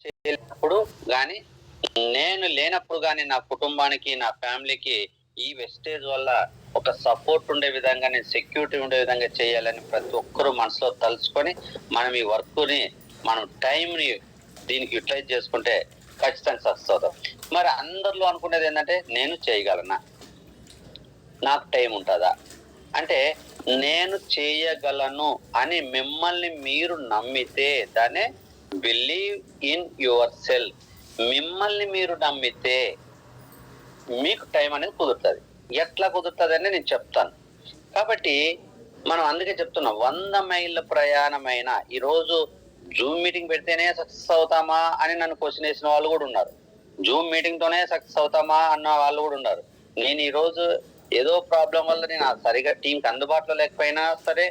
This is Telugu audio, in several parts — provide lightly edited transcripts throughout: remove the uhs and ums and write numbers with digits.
చేయలేనప్పుడు కానీ, నేను లేనప్పుడు కానీ నా కుటుంబానికి, నా ఫ్యామిలీకి ఈ వెస్టేజ్ వల్ల ఒక సపోర్ట్ ఉండే విధంగా, నేను సెక్యూరిటీ ఉండే విధంగా చేయాలని ప్రతి ఒక్కరూ మనసులో తలుచుకొని మనం ఈ వర్క్ని, మనం టైంని దీనికి యూటిలైజ్ చేసుకుంటే ఖచ్చితంగా సక్సెస్ అవుతాం. మరి అందరిలో అనుకునేది ఏంటంటే, నేను చేయగలనా, నాకు టైం ఉంటుందా అంటే, నేను చేయగలను అని మిమ్మల్ని మీరు నమ్మితే దాన్ని బిలీవ్ ఇన్ యువర్ సెల్ఫ్. మిమ్మల్ని మీరు నమ్మితే మీకు టైం అనేది కుదురుతుంది. ఎట్లా కుదురుతుంది అని నేను చెప్తాను. కాబట్టి మనం అందుకే చెప్తున్నాం, 100 మైళ్ళ ప్రయాణమైన ఈరోజు జూమ్ మీటింగ్ పెడితేనే సక్సెస్ అవుతామా అని నన్ను క్వశ్చన్ వేసిన వాళ్ళు కూడా ఉన్నారు. జూమ్ మీటింగ్ తోనే సక్సెస్ అవుతామా అన్న వాళ్ళు కూడా ఉన్నారు. నేను ఈరోజు ఏదో ప్రాబ్లం వల్ల నేను సరిగా టీంకి అందుబాటులో లేకపోయినా సరే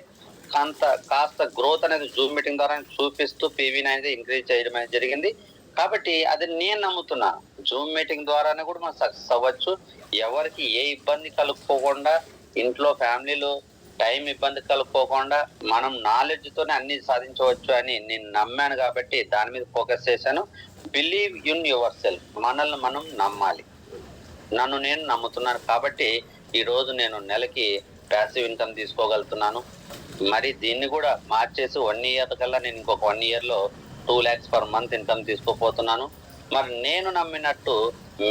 కాస్త గ్రోత్ అనేది జూమ్ మీటింగ్ ద్వారా చూపిస్తూ పీవీని అనేది ఇంక్రీజ్ చేయడం అనేది జరిగింది. కాబట్టి అది నేను నమ్ముతున్నాను. జూమ్ మీటింగ్ ద్వారానే కూడా మనం సక్సెస్ అవ్వచ్చు. ఎవరికి ఏ ఇబ్బంది కలుపుకోకుండా, ఇంట్లో ఫ్యామిలీలో టైం ఇబ్బంది కలుపుకోకుండా మనం నాలెడ్జ్ తోనే అన్ని సాధించవచ్చు అని నేను నమ్మాను. కాబట్టి దాని మీద ఫోకస్ చేశాను. Believe in your self. మనల్ని మనం నమ్మాలి. నన్ను నేను నమ్ముతున్నాను కాబట్టి ఈరోజు నేను నెలకి ప్యాసివ్ ఇన్కమ్ తీసుకోగలుగుతున్నాను. మరి దీన్ని కూడా మార్చేసి 1 ఇయర్ కల్లా నేను ఇంకొక 1 ఇయర్లో 2 lakhs per month ఇన్కమ్ తీసుకోపోతున్నాను. మరి నేను నమ్మినట్టు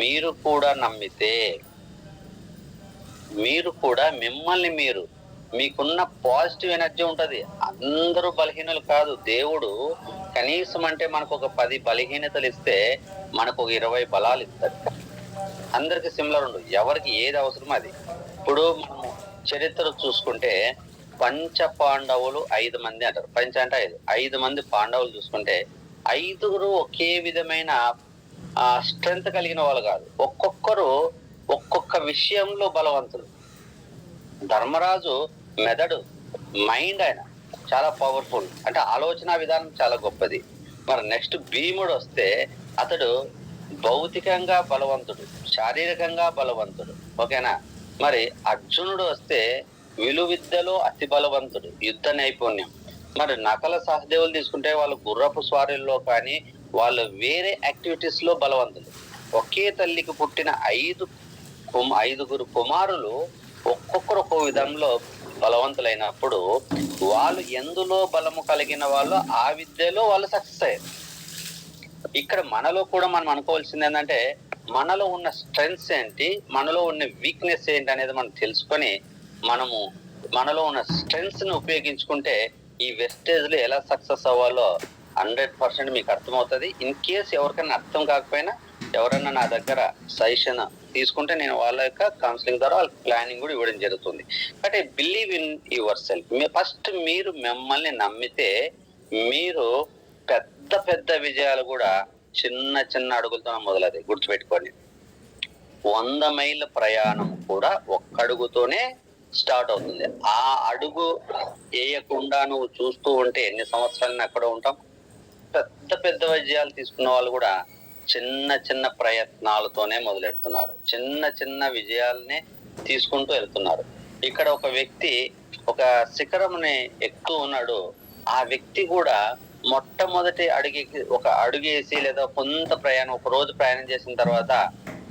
మీరు కూడా నమ్మితే, మీరు కూడా మిమ్మల్ని మీరు, మీకున్న పాజిటివ్ ఎనర్జీ ఉంటుంది. అందరూ బలహీనలు కాదు. దేవుడు కనీసం అంటే మనకు ఒక 10 బలహీనతలు ఇస్తే మనకు ఒక 20 బలాలు ఇస్తాడు. అందరికి సిమిలర్ ఉండదు. ఎవరికి ఏది అవసరమో అది. ఇప్పుడు మనము చరిత్ర చూసుకుంటే పంచ పాండవులు 5 మంది అంటారు. పంచ అంటే 5 మంది పాండవులు చూసుకుంటే 5గురు ఒకే విధమైన స్ట్రెంగ్త్ కలిగిన వాళ్ళు కాదు. ఒక్కొక్కరు ఒక్కొక్క విషయంలో బలవంతులు. ధర్మరాజు మెదడు, మైండ్ ఆయన చాలా పవర్ఫుల్, అంటే ఆలోచన విధానం చాలా గొప్పది. మరి నెక్స్ట్ భీముడు వస్తే అతడు భౌతికంగా బలవంతుడు, శారీరకంగా బలవంతుడు. ఓకేనా. మరి అర్జునుడు వస్తే విలువిద్యలో అతి బలవంతుడు, యుద్ధ నైపుణ్యం. మరి నకల సహదేవులు తీసుకుంటే వాళ్ళు గుర్రపు స్వారీల్లో కానీ, వాళ్ళు వేరే యాక్టివిటీస్ లో బలవంతులు. ఒకే తల్లికి పుట్టిన 5గురు కుమారులు ఒక్కొక్కరు ఒక్కో విధంలో బలవంతులైనప్పుడు వాళ్ళు ఎందులో బలము కలిగిన వాళ్ళు ఆ విద్యలో వాళ్ళు సక్సెస్ అయ్యారు. ఇక్కడ మనలో కూడా మనం అనుకోవాల్సింది ఏంటంటే, మనలో ఉన్న స్ట్రెంగ్స్ ఏంటి, మనలో ఉన్న వీక్నెస్ ఏంటి అనేది మనం తెలుసుకొని మనలో ఉన్న స్ట్రెంగ్స్ ని ఉపయోగించుకుంటే ఈ వెస్టేజ్ లో ఎలా సక్సెస్ అవ్వాలో 100% మీకు అర్థమవుతుంది. ఇన్ కేస్ ఎవరికైనా అర్థం కాకపోయినా ఎవరైనా నా దగ్గర సజెషన్ తీసుకుంటే నేను వాళ్ళ యొక్క కౌన్సిలింగ్ ద్వారా వాళ్ళకి ప్లానింగ్ కూడా ఇవ్వడం జరుగుతుంది. అంటే believe in your self. First మీరు మిమ్మల్ని నమ్మితే మీరు పెద్ద పెద్ద విజయాలు కూడా చిన్న చిన్న అడుగులతో మొదలవుతాయి. గుర్తుపెట్టుకోండి, 100 మైళ్ళ ప్రయాణం కూడా ఒక్క అడుగుతోనే స్టార్ట్ అవుతుంది. ఆ అడుగు వేయకుండా నువ్వు చూస్తూ ఉంటే ఎన్ని సంవత్సరాలు అక్కడ ఉంటాం. పెద్ద పెద్ద విజయాలు తీసుకున్న వాళ్ళు కూడా చిన్న చిన్న ప్రయత్నాలతోనే మొదలెడుతున్నారు. చిన్న చిన్న విజయాలనే తీసుకుంటూ వెళ్తున్నారు. ఇక్కడ ఒక వ్యక్తి ఒక శిఖరంని ఎక్కుతూ ఉన్నాడు. ఆ వ్యక్తి కూడా మొట్టమొదటి ఒక అడుగేసి లేదా కొంత ప్రయాణం, ఒక రోజు ప్రయాణం చేసిన తర్వాత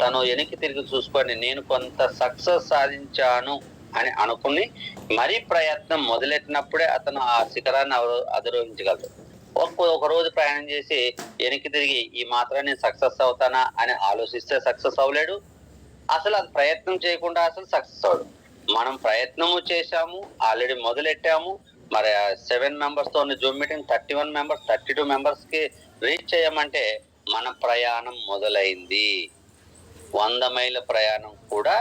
తను వెనక్కి తిరిగి చూసుకొని నేను కొంత సక్సెస్ సాధించాను అని అనుకుని మరీ ప్రయత్నం మొదలెట్టినప్పుడే అతను ఆ శిఖరాన్ని అధిరోహించగలడు. ఒక రోజు ప్రయాణం చేసి వెనక్కి తిరిగి ఈ మాత్రం నేను సక్సెస్ అవుతానా అని ఆలోచిస్తే సక్సెస్ అవ్వలేడు. అసలు అది ప్రయత్నం చేయకుండా అసలు సక్సెస్ అవడు. మనం ప్రయత్నము చేశాము, ఆల్రెడీ మొదలెట్టాము. మరి 7 members తో ఉన్న జూమ్ మీటింగ్ 31 members 32 members కి రీచ్ చేయమంటే మన ప్రయాణం మొదలైంది. 100 మైళ్ళ ప్రయాణం కూడా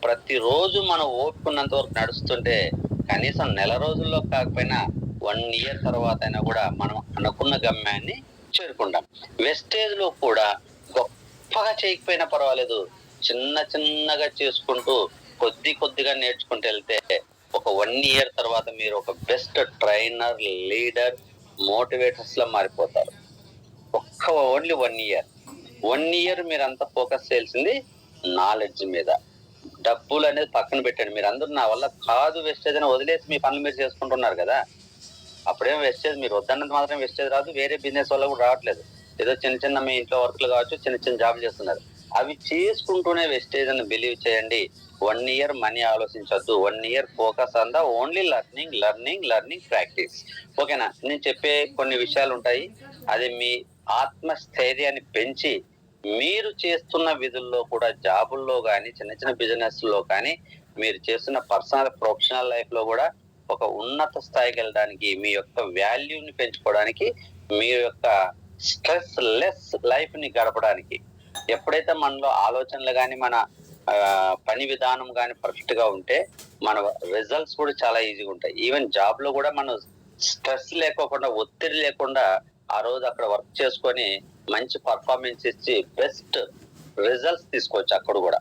ప్రతిరోజు మనం ఓపుకున్నంత వరకు నడుస్తుంటే కనీసం నెల రోజుల్లో కాకపోయినా 1 year తర్వాత అయినా కూడా మనం అనుకున్న గమ్యాన్ని చేరుకుంటాం. వెస్టేజ్ లో కూడా గొప్పగా చేయకపోయినా పర్వాలేదు, చిన్న చిన్నగా చేసుకుంటూ కొద్దిగా నేర్చుకుంటూ వెళ్తే ఒక 1 year తర్వాత మీరు ఒక బెస్ట్ ట్రైనర్, లీడర్, మోటివేటర్స్ లా మారిపోతారు. ఓన్లీ 1 year మీరు అంతా ఫోకస్ చేయాల్సింది నాలెడ్జ్ మీద. డబ్బులు అనేది పక్కన పెట్టండి. మీరు అందరూ నా వల్ల కాదు వెస్టేజ్ అని వదిలేసి మీ పనులు మీరు చేసుకుంటున్నారు కదా. అప్పుడేం వెస్టేజ్, మీరు వద్దన్నది మాత్రం వెస్టేజ్ రాదు, వేరే బిజినెస్ వల్ల కూడా రావట్లేదు. ఏదో చిన్న చిన్న మీ ఇంట్లో వర్క్లు కావచ్చు, చిన్న చిన్న జాబ్లు చేస్తున్నారు. అవి చేసుకుంటూనే వెస్టేజ్ అని బిలీవ్ చేయండి. 1 year మనీ ఆలోచించొద్దు. 1 year focus on the only learning practice. ఓకేనా? నేను చెప్పే కొన్ని విషయాలు ఉంటాయి. అది మీ ఆత్మస్థైర్యాన్ని పెంచి మీరు చేస్తున్న విధుల్లో కూడా, జాబుల్లో కానీ, చిన్న చిన్న బిజినెస్ లో కానీ, మీరు చేస్తున్న పర్సనల్ ప్రొఫెషనల్ లైఫ్ లో కూడా ఒక ఉన్నత స్థాయికి వెళ్ళడానికి, మీ యొక్క వాల్యూని పెంచుకోవడానికి, మీ యొక్క స్ట్రెస్ లెస్ లైఫ్ ని గడపడానికి, ఎప్పుడైతే మనలో ఆలోచనలు కానీ, మన పని విధానం కానీ పర్ఫెక్ట్ గా ఉంటే మన రిజల్ట్స్ కూడా చాలా ఈజీగా ఉంటాయి. ఈవెన్ జాబ్ లో కూడా మనం స్ట్రెస్ లేకోకుండా, ఒత్తిడి లేకుండా ఆ రోజు అక్కడ వర్క్ చేసుకొని మంచి పర్ఫార్మెన్స్ ఇచ్చి బెస్ట్ రిజల్ట్స్ తీసుకోవచ్చు. అక్కడ కూడా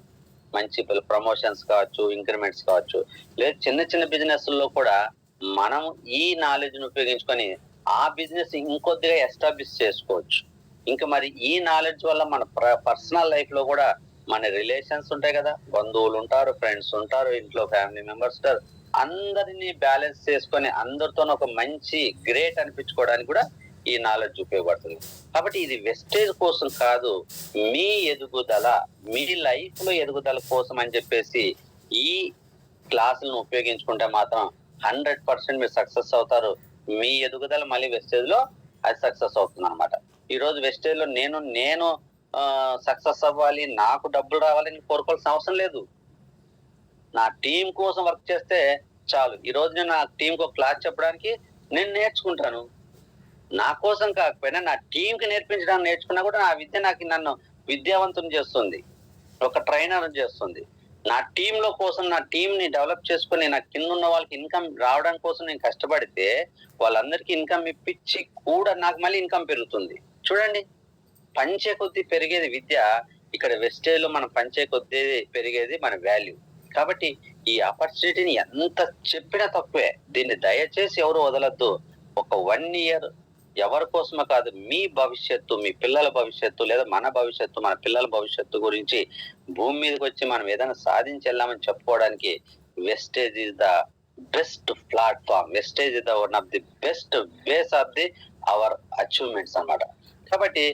మంచి ప్రమోషన్స్ కావచ్చు, ఇంక్రిమెంట్స్ కావచ్చు. లేదు చిన్న చిన్న బిజినెస్ లో కూడా మనం ఈ నాలెడ్జ్ ని ఉపయోగించుకొని ఆ బిజినెస్ ఇంకొద్దిగా ఎస్టాబ్లిష్ చేసుకోవచ్చు. ఇంకా మరి ఈ నాలెడ్జ్ వల్ల మన పర్సనల్ లైఫ్ లో కూడా మన రిలేషన్స్ ఉంటాయి కదా, బంధువులు ఉంటారు, ఫ్రెండ్స్ ఉంటారు, ఇంట్లో ఫ్యామిలీ మెంబర్స్ ఉంటారు, అందరినీ బ్యాలెన్స్ చేసుకొని అందరితో ఒక మంచి గ్రేట్ అనిపించుకోవడానికి కూడా ఈ నాలెడ్జ్ ఉపయోగపడుతుంది. కాబట్టి ఇది వెస్టేజ్ కోసం కాదు, మీ ఎదుగుదల, మీ లైఫ్ లో ఎదుగుదల కోసం అని చెప్పేసి ఈ క్లాసులను ఉపయోగించుకుంటే మాత్రం 100% మీరు సక్సెస్ అవుతారు. మీ ఎదుగుదల మళ్ళీ వెస్టేజ్ లో అది సక్సెస్ అవుతుంది అనమాట. ఈ రోజు వెస్టేజ్ లో నేను సక్సెస్ అవ్వాలి, నాకు డబ్బులు రావాలని కోరుకోవాల్సిన అవసరం లేదు. నా టీం కోసం వర్క్ చేస్తే చాలు. ఈ రోజు నేను నా టీంకి ఒక క్లాస్ చెప్పడానికి నేను నేర్చుకుంటాను. నా కోసం కాకపోయినా నా టీంకి నేర్పించడానికి నేర్చుకున్నా కూడా నా విద్య నన్ను విద్యావంతుని చేస్తుంది, ఒక ట్రైనర్ చేస్తుంది. నా టీంలో కోసం, నా టీం ని డెవలప్ చేసుకుని నా కింద ఉన్న వాళ్ళకి ఇన్కమ్ రావడం కోసం నేను కష్టపడితే వాళ్ళందరికీ ఇన్కమ్ ఇప్పించి కూడా నాకు మళ్ళీ ఇన్కమ్ పెరుగుతుంది. చూడండి, పంచే కొద్దీ పెరిగేది విద్య. ఇక్కడ వెస్టేజ్ లో మనం పంచే కొద్దీ పెరిగేది మన వాల్యూ. కాబట్టి ఈ ఆపర్చునిటీని ఎంత చెప్పినా తక్కువే. దీన్ని దయచేసి ఎవరు వదలద్దు. ఒక 1 year ఎవరి కోసమో కాదు, మీ భవిష్యత్తు, మీ పిల్లల భవిష్యత్తు, లేదా మన భవిష్యత్తు, మన పిల్లల భవిష్యత్తు గురించి భూమి మీదకి వచ్చి మనం ఏదైనా సాధించి వెళ్ళామని చెప్పుకోవడానికి Vestige is the best platform. Vestige is the one of the best base of the our achievements అన్నమాట. కాబట్టి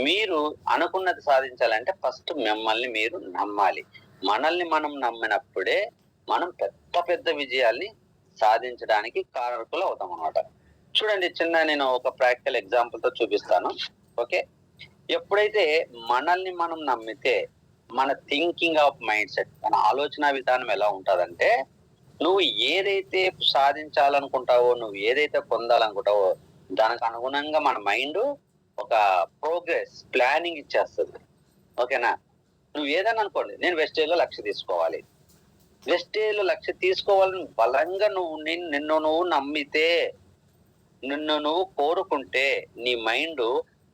మీరు అనుకున్నది సాధించాలంటే ఫస్ట్ మిమ్మల్ని మీరు నమ్మాలి. మనల్ని మనం నమ్మినప్పుడే మనం పెద్ద పెద్ద విజయాల్ని సాధించడానికి కారకులు అవుతాం అన్నమాట. చూడండి, నేను ఒక ప్రాక్టికల్ ఎగ్జాంపుల్ తో చూపిస్తాను. ఓకే, ఎప్పుడైతే మనల్ని మనం నమ్మితే మన థింకింగ్ ఆఫ్ మైండ్ సెట్, మన ఆలోచన విధానం ఎలా ఉంటదంటే, నువ్వు ఏదైతే సాధించాలనుకుంటావో, నువ్వు ఏదైతే పొందాలనుకుంటావో దానికి అనుగుణంగా మన మైండ్ ఒక ప్రోగ్రెస్ ప్లానింగ్ ఇచ్చేస్తుంది. ఓకేనా? నువ్వు ఏదైనా అనుకోండి, నేను వెస్టేజ్ లో లక్ష్య తీసుకోవాలి, వెస్టేజ్ లో లక్ష్య తీసుకోవాలని బలంగా నిన్ను నువ్వు నమ్మితే, నిన్ను నువ్వు కోరుకుంటే, నీ మైండ్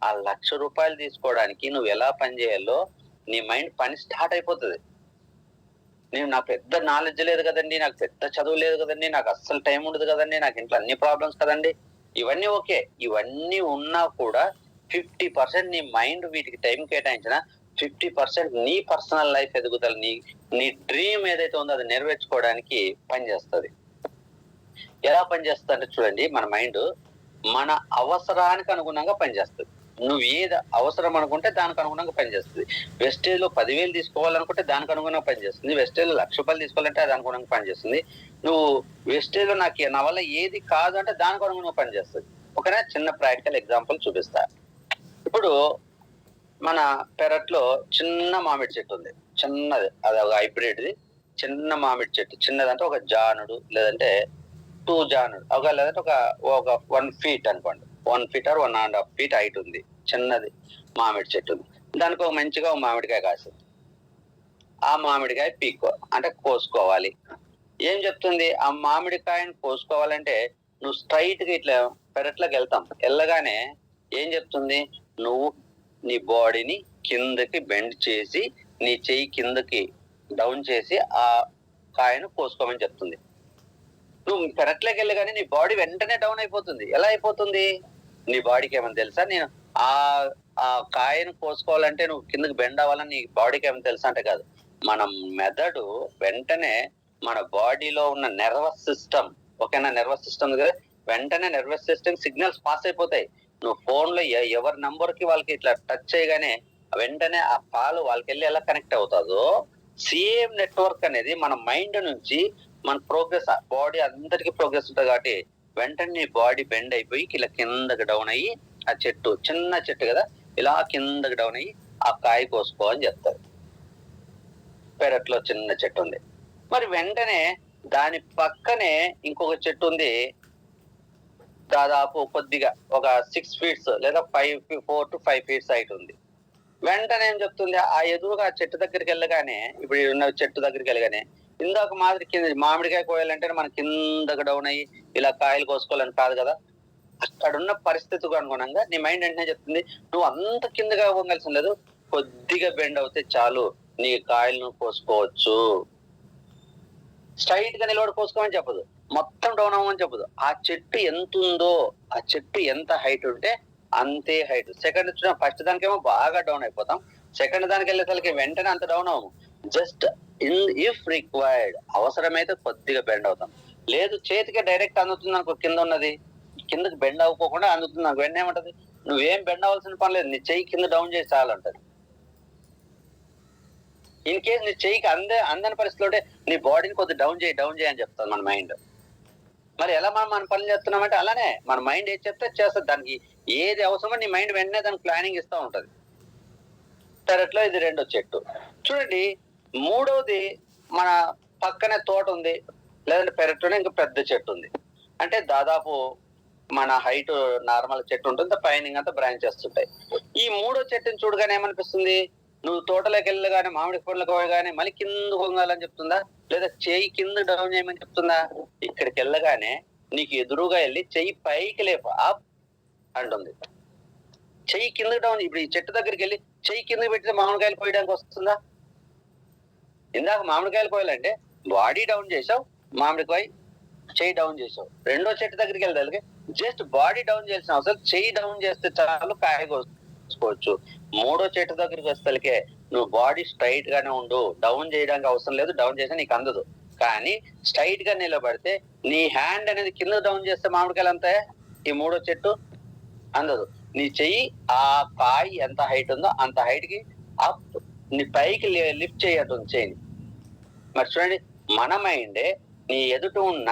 ఆ ₹1,00,000 తీసుకోవడానికి నువ్వు ఎలా పని చేయాలో నీ మైండ్ పని స్టార్ట్ అయిపోతుంది. నాకు పెద్ద నాలెడ్జ్ లేదు కదండి, నాకు పెద్ద చదువు లేదు కదండి, నాకు అస్సలు టైం ఉండదు కదండి, నాకు ఇంట్లో అన్ని ప్రాబ్లమ్స్ కదండి, ఇవన్నీ ఓకే. ఇవన్నీ ఉన్నా కూడా 50% నీ మైండ్ వీటికి టైం కేటాయించిన 50% నీ పర్సనల్ లైఫ్ ఎదుగుదల, నీ డ్రీమ్ ఏదైతే ఉందో అది నెరవేర్చుకోవడానికి పనిచేస్తుంది. ఎలా పనిచేస్తుంది అంటే చూడండి, మన మైండ్ మన అవసరానికి అనుగుణంగా పనిచేస్తుంది. నువ్వు ఏది అవసరం అనుకుంటే దానికి అనుగుణంగా పనిచేస్తుంది. వెస్టేజ్ లో 10,000 తీసుకోవాలనుకుంటే దానికి అనుగుణంగా పనిచేస్తుంది. వెస్టేజ్ లో ₹1,00,000 తీసుకోవాలంటే అది అనుగుణంగా పనిచేస్తుంది. నువ్వు వెస్టేజ్ లో నా వల్ల ఏది కాదు అంటే దానికి అనుగుణంగా పనిచేస్తుంది. ఒకనే చిన్న ప్రాక్టికల్ ఎగ్జాంపుల్ చూపిస్తా. ఇప్పుడు మన పెరట్లో చిన్న మామిడి చెట్టు ఉంది, చిన్నది, అది ఒక హైబ్రిడ్ది చిన్న మామిడి చెట్టు. చిన్నదంటే ఒక జానుడు, లేదంటే 2 జానుడు, లేదంటే ఒక 1 feet అనుకోండి, 1 feet or 1.5 feet హైట్ ఉంది, చిన్నది మామిడి చెట్టు ఉంది. దానికి ఒక మంచిగా ఒక మామిడికాయ కాసింది. ఆ మామిడికాయ అంటే కోసుకోవాలి. ఏం చెప్తుంది? ఆ మామిడికాయని కోసుకోవాలంటే నువ్వు స్ట్రైట్ గా ఇట్లా పెరట్లోకి వెళ్తాం. వెళ్ళగానే ఏం చెప్తుంది? నువ్వు నీ బాడీని కిందకి బెండ్ చేసి, నీ చెయ్యి కిందకి డౌన్ చేసి ఆ కాయను కోసుకోమని చెప్తుంది. నువ్వు పెరట్లోకి వెళ్ళగానే నీ బాడీ వెంటనే డౌన్ అయిపోతుంది. ఎలా అయిపోతుంది? నీ బాడీకి ఏమని తెలుసా? నేను ఆ కాయను కోసుకోవాలంటే నువ్వు కిందకి బెండ్ అవ్వాలని నీ బాడీకి ఏమని తెలుసా అంటే కాదు. మన మెదడు వెంటనే మన బాడీలో ఉన్న నర్వస్ సిస్టమ్, ఓకేనా, నర్వస్ సిస్టమ్ వెంటనే నర్వస్ సిస్టమ్ సిగ్నల్స్ పాస్ అయిపోతాయి. నువ్వు ఫోన్ లో ఎవరి నంబర్ కి వాళ్ళకి ఇట్లా టచ్ చేయగానే వెంటనే ఆ కాల్ వాళ్ళకి వెళ్ళి ఎలా కనెక్ట్ అవుతుందో, సేమ్ నెట్వర్క్ అనేది మన మైండ్ నుంచి మన ప్రోగ్రెస్, బాడీ అందరికి ప్రోగ్రెస్ ఉంటుంది కాబట్టి వెంటనే నీ బాడీ బెండ్ అయిపోయి ఇలా కిందకి డౌన్ అయ్యి, ఆ చెట్టు చిన్న చెట్టు కదా ఇలా కిందకి డౌన్ అయ్యి ఆ కాయ కోసుకో అని చెప్తారు. పెరట్లో చిన్న చెట్టు ఉంది, మరి వెంటనే దాని పక్కనే ఇంకొక చెట్టు ఉంది, దాదాపు కొద్దిగా ఒక 6 feet లేదా 4 to 5 feet హైట్ ఉంది. వెంటనే ఏం చెప్తుంది, ఆ ఎదురుగా చెట్టు దగ్గరికి వెళ్ళగానే, ఇప్పుడు ఉన్న చెట్టు దగ్గరికి వెళ్ళగానే ఇందాక మాదిరి కింద మామిడికాయ కోయాలంటే మన కిందకు డౌన్ అయ్యి ఇలా కాయలు కోసుకోవాలని కాదు కదా, అక్కడున్న పరిస్థితికి అనుగుణంగా నీ మైండ్ వెంటనే చెప్తుంది, నువ్వు అంత కిందగా పోగలసిన లేదు, కొద్దిగా బెండ్ అవుతే చాలు నీ కాయలను కోసుకోవచ్చు. స్ట్రైట్ గా నిలబడి కోసుకోమని చెప్పదు, మొత్తం డౌన్ అవ్వమని చెప్పదు. ఆ చెట్టు ఎంత ఉందో, ఆ చెట్టు ఎంత హైట్ ఉంటే అంతే హైట్. సెకండ్ ఫస్ట్ దానికేమో బాగా డౌన్ అయిపోతాం, సెకండ్ దానికి వెళ్ళేసరికి వెంటనే అంత డౌన్ అవ్వము. జస్ట్ ఇఫ్ రిక్వైర్డ్ అవసరమైతే కొద్దిగా బెండ్ అవుతాం. లేదు చేతికి డైరెక్ట్ అందుతుంది అనుకో, కింద ఉన్నది కిందకి బెండ్ అవ్వకోకుండా అందుతుంది నాకు, వెంటనే ఏమంటది, నువ్వేం బెండ్ అవ్వాల్సిన పని లేదు, నీ చెయ్యి కింద డౌన్ చేసి చాలంటది. ఇన్ కేస్ నీ చెయ్యికి అందని పరిస్థితిలో ఉంటే నీ బాడీని కొద్దిగా డౌన్ చేయి అని చెప్తాను మన మైండ్. మరి ఎలా మనం మన పనులు చేస్తున్నామంటే అలానే మన మైండ్ ఏది చెప్తే చేస్తుంది, దానికి ఏది అవసరమో నీ మైండ్ వెంటనే దానికి ప్లానింగ్ ఇస్తూ ఉంటది. పెరట్లో ఇది రెండో చెట్టు. చూడండి, మూడోది మన పక్కనే తోట ఉంది, లేదంటే పెరట్లోనే ఇంకా పెద్ద చెట్టు ఉంది. అంటే దాదాపు మన హైట్ నార్మల్ చెట్టు ఉంటుంది, పైన అంతా బ్రాంచెస్ ఉంటాయి. ఈ మూడో చెట్టుని చూడగానే ఏమనిపిస్తుంది, నువ్వు తోటలోకి వెళ్ళగానే మామిడి పండ్లకు పోయగానే మళ్ళీ కింద పొంగాలని చెప్తుందా, లేదా చెయ్యి కింద డౌన్ చేయమని చెప్తుందా? ఇక్కడికి వెళ్ళగానే నీకు ఎదురుగా వెళ్ళి చెయ్యి పైకి లేపు అప్ అంటుంది. చెయ్యి కింద డౌన్, ఇప్పుడు ఈ చెట్టు దగ్గరికి వెళ్ళి చెయ్యి కింద పెట్టితే మామిడికాయలు కోయడానికి వస్తుందా? ఇందాక మామిడికాయలు కోయాలంటే బాడీ డౌన్ చేసావు, మామిడికాయ చెయ్యి డౌన్ చేసావు. రెండో చెట్టు దగ్గరికి వెళ్ళడానికి జస్ట్ బాడీ డౌన్ చేసిన అవసరం, చెయ్యి డౌన్ చేస్తే చాలు కాయ కోసుకోవచ్చు. మూడో చెట్టు దగ్గరికి వస్తేకే నువ్వు బాడీ స్ట్రైట్ గానే ఉండు, డౌన్ చేయడానికి అవసరం లేదు, డౌన్ చేసినా నీకు అందదు. కానీ స్ట్రైట్ గా నిలబడితే నీ హ్యాండ్ అనేది కింద డౌన్ చేస్తే మామిడికాయలు అంతా ఈ మూడో చెట్టు అందదు. నీ చెయ్యి ఆ కాయ ఎంత హైట్ ఉందో అంత హైట్ కి అప్ నీ పైకి లిఫ్ట్ చేయటం చేయని. మరి చూడండి, మన మైండే నీ ఎదుట ఉన్న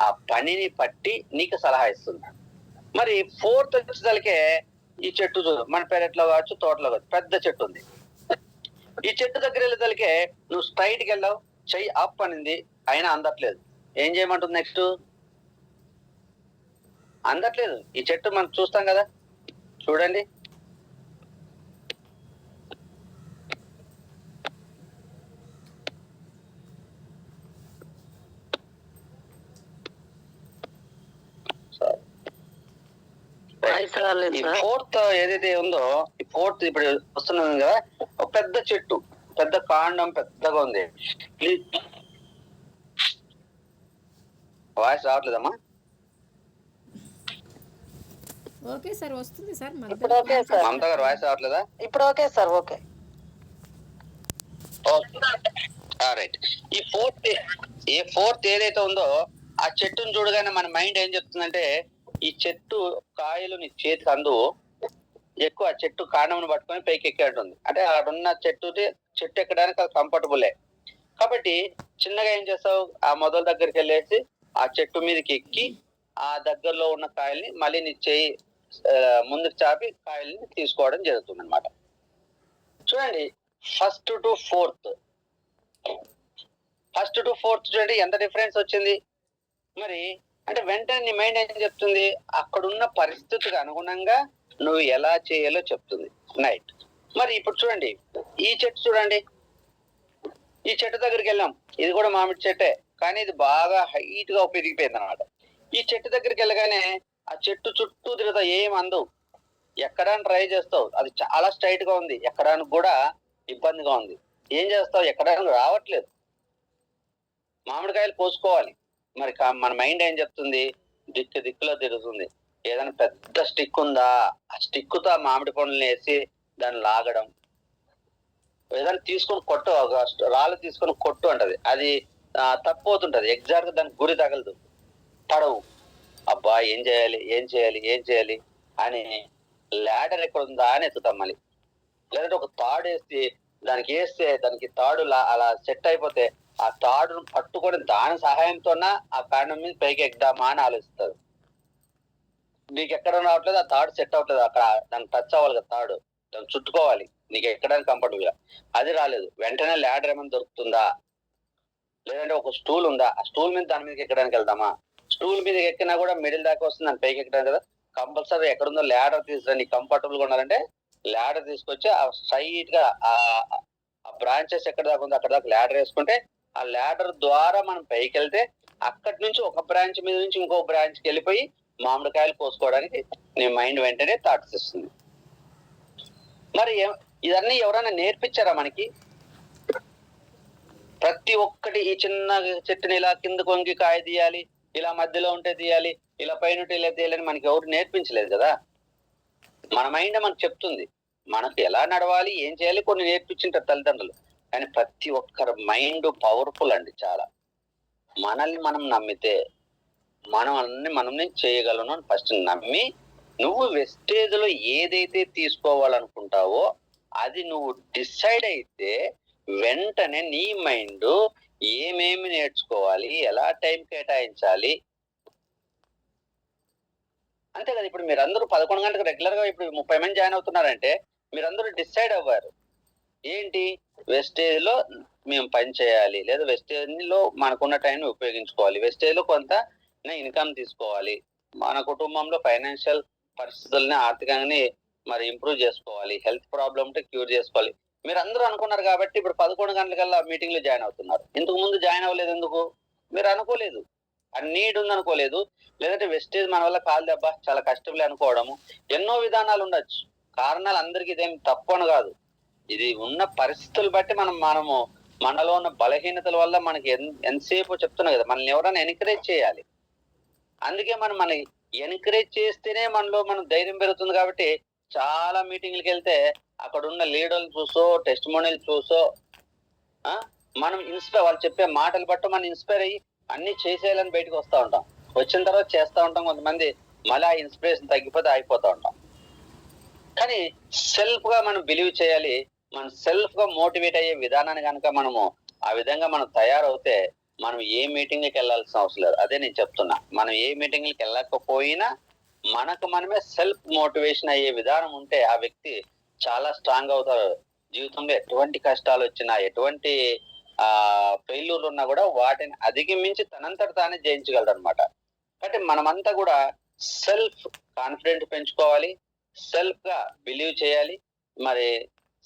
ఆ పనిని పట్టి నీకు సలహా ఇస్తుంది. మరి ఫోర్త్ వచ్చేసరికే ఈ చెట్టు మన పెరట్లో కావచ్చు, తోటలో కావచ్చు, పెద్ద చెట్టు ఉంది. ఈ చెట్టు దగ్గర వెళ్ళేసరికే నువ్వు స్ట్రైట్ కి వెళ్ళావు, చెయ్యి అప్ అనింది, అయినా అందట్లేదు. ఏం చేయమంటుంది నెక్స్ట్? అందట్లేదు. ఈ చెట్టు మనం చూస్తాం కదా, చూడండి, ఈ ఫోర్త్ ఏదైతే ఉందో, ఈ ఫోర్త్ ఇప్పుడు వస్తున్నది కదా, ఒక పెద్ద చెట్టు, పెద్ద కాండం పెద్దగా ఉంది. వాయిస్ రావట్లేదమ్మా? ఓకే సార్, వస్తుంది సార్. మమతా గారు వాయిస్ రావట్లేదా? ఇప్పుడు ఓకే సార్, ఓకే. రైట్. ఈ ఫోర్త్ ఏదైతే ఉందో ఆ చెట్టును చూడగానే మన మైండ్ ఏం చెప్తుందంటే, ఈ చెట్టు కాయలు నీ చేతికి అందు, ఎక్కువ ఆ చెట్టు కాండమును పట్టుకొని పైకి ఎక్కేటుంది. అంటే ఆడున్న చెట్టు ఎక్కడానికి అది కంఫర్టబులే. కాబట్టి చిన్నగా ఏం చేస్తావు, ఆ మొదల దగ్గరికి వెళ్ళేసి ఆ చెట్టు మీదకి ఎక్కి ఆ దగ్గరలో ఉన్న కాయల్ని మళ్ళీ నీ చేయి ముందుకు చాపి కాయల్ని తీసుకోవడం జరుగుతుంది అనమాట. చూడండి, ఫస్ట్ టు ఫోర్త్ చూడండి ఎంత డిఫరెన్స్ వచ్చింది. మరి అంటే వెంటనే నీ మైండ్ ఏం చెప్తుంది, అక్కడున్న పరిస్థితికి అనుగుణంగా నువ్వు ఎలా చేయాలో చెప్తుంది. నైట్. మరి ఇప్పుడు చూడండి, ఈ చెట్టు చూడండి, ఈ చెట్టు దగ్గరికి వెళ్ళాం, ఇది కూడా మామిడి చెట్టే, కానీ ఇది బాగా హైట్ గా పెరిగిపోయింది అనమాట. ఈ చెట్టు దగ్గరికి వెళ్ళగానే ఆ చెట్టు చుట్టూ తిరుగుతా, ఏం అందవు, ఎక్కడానికి ట్రై చేస్తావు, అది చాలా స్ట్రైట్ గా ఉంది, ఎక్కడానికి కూడా ఇబ్బందిగా ఉంది. ఏం చేస్తావు, ఎక్కడానికి రావట్లేదు. మామిడికాయలు కోసుకోవాలి, మరి మన మైండ్ ఏం చెప్తుంది, దిక్కులో తిరుగుతుంది. ఏదైనా పెద్ద స్టిక్ ఉందా, ఆ స్టిక్ తో మామిడి పండ్లను వేసి దాన్ని లాగడం, ఏదైనా తీసుకొని కొట్టు, రాళ్ళు తీసుకొని కొట్టు అంటది, అది తప్పిపోతుంటది, ఎగ్జాక్ట్ గా దానికి గురి తగలదు, పడవు. అబ్బా ఏం చేయాలి. అని ల్యాడర్ ఎక్కడ ఉందా అని ఎత్తుతాం మళ్ళీ. లేదంటే ఒక తాడు వేసి దానికి వేస్తే దానికి తాడు అలా సెట్ అయిపోతే ఆ తాడును పట్టుకొని దాని సహాయంతోన ఆ కాండం మీద పైకి ఎక్కుదామా అని ఆలోచిస్తారు. నీకు ఎక్కడ రావట్లేదు, ఆ తాడు సెట్ అవ్వట్లేదు, అక్కడ దాన్ని టచ్ అవ్వాలి కదా, తాడు దాన్ని చుట్టుకోవాలి నీకు ఎక్కడానికి కంఫర్టబుల్ గా. అది రాలేదు, వెంటనే ల్యాడర్ ఏమైనా దొరుకుతుందా, లేదంటే ఒక స్టూల్ ఉందా, ఆ స్టూల్ మీద దాని మీద ఎక్కడానికి వెళ్దామా. స్టూల్ మీద ఎక్కినా కూడా మిడిల్ దాకా వస్తుంది, దాని పైకి ఎక్కడానికి కదా. కంపల్సరీ ఎక్కడుందో ల్యాడర్ తీసుకురా, నీకు కంఫర్టబుల్ గా ఉండాలంటే ల్యాడర్ తీసుకొచ్చి ఆ స్ట్రైట్ గా ఆ బ్రాంచెస్ ఎక్కడ దాకా ఉందో అక్కడ దాకా ల్యాడర్ వేసుకుంటే ఆ ల్యాడర్ ద్వారా మనం పైకి వెళ్తే అక్కడి నుంచి ఒక బ్రాంచ్ మీద నుంచి ఇంకో బ్రాంచ్ కి వెళ్ళిపోయి మామిడికాయలు కోసుకోవడానికి నీ మైండ్ వెంటనే థాట్స్ ఇస్తుంది. మరి ఇదన్నీ ఎవరైనా నేర్పించారా మనకి? ప్రతి ఒక్కటి ఈ చిన్న చెట్టుని ఇలా కిందకు వంగి కాయ తీయాలి, ఇలా మధ్యలో ఉంటే తీయాలి, ఇలా పైన ఇలా తీయాలని మనకి ఎవరు నేర్పించలేదు కదా. మన మైండ్ మనకు చెప్తుంది మనకు ఎలా నడవాలి, ఏం చేయాలి, కొన్ని నేర్పించింటారు తల్లిదండ్రులు. కానీ ప్రతి ఒక్కరి మైండ్ పవర్ఫుల్ అండి చాలా. మనల్ని మనం నమ్మితే మనం చేయగలను అని ఫస్ట్ నమ్మి నువ్వు వెస్టేజ్ లో ఏదైతే తీసుకోవాలనుకుంటావో అది నువ్వు డిసైడ్ అయితే వెంటనే నీ మైండ్ ఏమేమి నేర్చుకోవాలి, ఎలా టైం కేటాయించాలి, అంతే కదా. ఇప్పుడు మీరందరూ 11 గంటలకు రెగ్యులర్ గా ఇప్పుడు 30 మంది జాయిన్ అవుతున్నారంటే మీరందరూ డిసైడ్ అవ్వారు ఏంటి, వెస్టేజ్ లో మేము పని చేయాలి, లేదా వెస్టేజ్ లో మనకున్న టైం ఉపయోగించుకోవాలి, వెస్టేజ్ లో కొంత ఇన్కమ్ తీసుకోవాలి, మన కుటుంబంలో ఫైనాన్షియల్ పరిస్థితుల్ని ఆర్థికంగా మరి ఇంప్రూవ్ చేసుకోవాలి, హెల్త్ ప్రాబ్లమ్ ఉంటే క్యూర్ చేసుకోవాలి. మీరు అందరూ అనుకున్నారు కాబట్టి ఇప్పుడు 11 గంటలకల్లా మీటింగ్ లో జాయిన్ అవుతున్నారు. ఇంతకు ముందు జాయిన్ అవ్వలేదు ఎందుకు? మీరు అనుకోలేదు, ఆ నీడ్ ఉంది అనుకోలేదు, లేదంటే వెస్టేజ్ మన వల్ల కాదు దెబ్బ చాలా కష్టంలే అనుకోవడము. ఎన్నో విధానాలు ఉండొచ్చు, కారణాలు అందరికీ ఇదేం తప్పు అని కాదు. ఇది ఉన్న పరిస్థితులు బట్టి మనము మనలో ఉన్న బలహీనతల వల్ల మనకి ఎంతసేపు చెప్తున్నా కదా, మనల్ని ఎవరైనా ఎన్కరేజ్ చేయాలి. అందుకే మనం ఎన్కరేజ్ చేస్తేనే మనలో మనం ధైర్యం పెరుగుతుంది. కాబట్టి చాలా మీటింగ్లకు వెళ్తే అక్కడ ఉన్న లీడర్లు చూసో టెస్టిమోనియల్ చూసో మనం వాళ్ళు చెప్పే మాటలు బట్టి మనం ఇన్స్పైర్ అయ్యి అన్ని చేసేయాలని బయటకు వస్తూ ఉంటాం. వచ్చిన తర్వాత చేస్తూ ఉంటాం, కొంతమంది మళ్ళీ ఆ ఇన్స్పిరేషన్ తగ్గిపోతే అయిపోతూ ఉంటాం. కానీ సెల్ఫ్ గా మనం బిలీవ్ చేయాలి. మనం సెల్ఫ్ గా మోటివేట్ అయ్యే విధానాన్ని కనుక మనము ఆ విధంగా మనం తయారవుతే మనం ఏ మీటింగ్కి వెళ్ళాల్సిన అవసరం లేదు. అదే నేను చెప్తున్నా, మనం ఏ మీటింగ్కి వెళ్ళకపోయినా మనకు మనమే సెల్ఫ్ మోటివేషన్ అయ్యే విధానం ఉంటే ఆ వ్యక్తి చాలా స్ట్రాంగ్ అవుతారు. జీవితంలో ఎటువంటి కష్టాలు వచ్చినా, ఎటువంటి ఫెయిల్యూర్లు ఉన్నా కూడా వాటిని అధిగమించి తనంతట తానే జయించగలరు అనమాట. కాబట్టి మనమంతా కూడా సెల్ఫ్ కాన్ఫిడెంట్ పెంచుకోవాలి, సెల్ఫ్ గా బిలీవ్ చేయాలి, మరి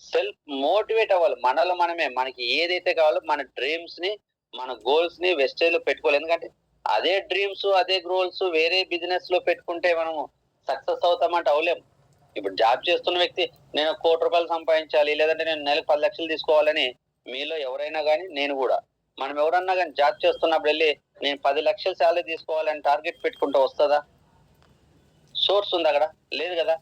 సెల్ఫ్ మోటివేట్ అవ్వాలి. మనలో మనమే మనకి ఏదైతే కావాలో మన డ్రీమ్స్ ని మన గోల్స్ ని వెస్టేజ్ లో పెట్టుకోవాలి. ఎందుకంటే అదే డ్రీమ్స్ అదే గోల్స్ వేరే బిజినెస్ లో పెట్టుకుంటే మనము సక్సెస్ అవుతామంటే అవలేము. ఇప్పుడు జాబ్ చేస్తున్న వ్యక్తి నేను 1 కోటి రూపాయలు సంపాదించాలి, లేదంటే నేను నెలకు 10 లక్షలు తీసుకోవాలని మీలో ఎవరైనా కానీ, నేను కూడా, మనం ఎవరన్నా కానీ జాబ్ చేస్తున్నప్పుడు వెళ్ళి నేను 10 లక్షల శాలరీ తీసుకోవాలని టార్గెట్ పెట్టుకుంటూ వస్తుందా? సోర్స్ ఉంది అక్కడ? లేదు కదా.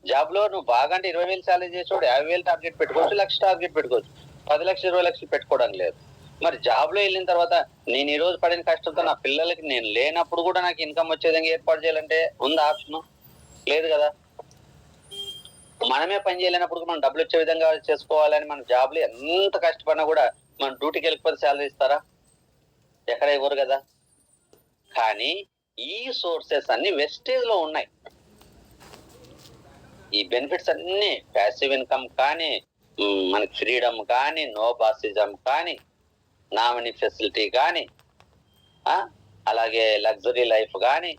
జాబ్ లో నువ్వు బాగా అంటే 20,000 శాలరీ చేసేవాడు 50,000 టార్గెట్ పెట్టుకోవచ్చు, 1,00,000 టార్గెట్ పెట్టుకోవచ్చు, 10 లక్షలు 20 లక్షలు పెట్టుకోవడం లేదు. మరి జాబ్ లో వెళ్ళిన తర్వాత నేను ఈ రోజు పడిన కష్టంతో నా పిల్లలకి నేను లేనప్పుడు కూడా నాకు ఇన్కమ్ వచ్చే విధంగా ఏర్పాటు చేయాలంటే ఉందా ఆప్షన్? లేదు కదా. మనమే పని చేయలేనప్పుడు మనం డబ్బులు వచ్చే విధంగా చేసుకోవాలని మన జాబ్ లో ఎంత కష్టపడినా కూడా మన డ్యూటీకి వెళ్ళిపోతే శాలరీ ఇస్తారా? ఎక్కడ ఇవ్వరు కదా. కానీ ఈ సోర్సెస్ అన్ని వెస్టేజ్ లో ఉన్నాయి. ఈ బెనిఫిట్స్ అన్ని ప్యాసివ్ ఇన్కమ్ కానీ, మనకి ఫ్రీడమ్ కానీ, నో బాసిజం కానీ, నామినీ ఫెసిలిటీ కానీ, అలాగే లగ్జరీ లైఫ్ కానీ,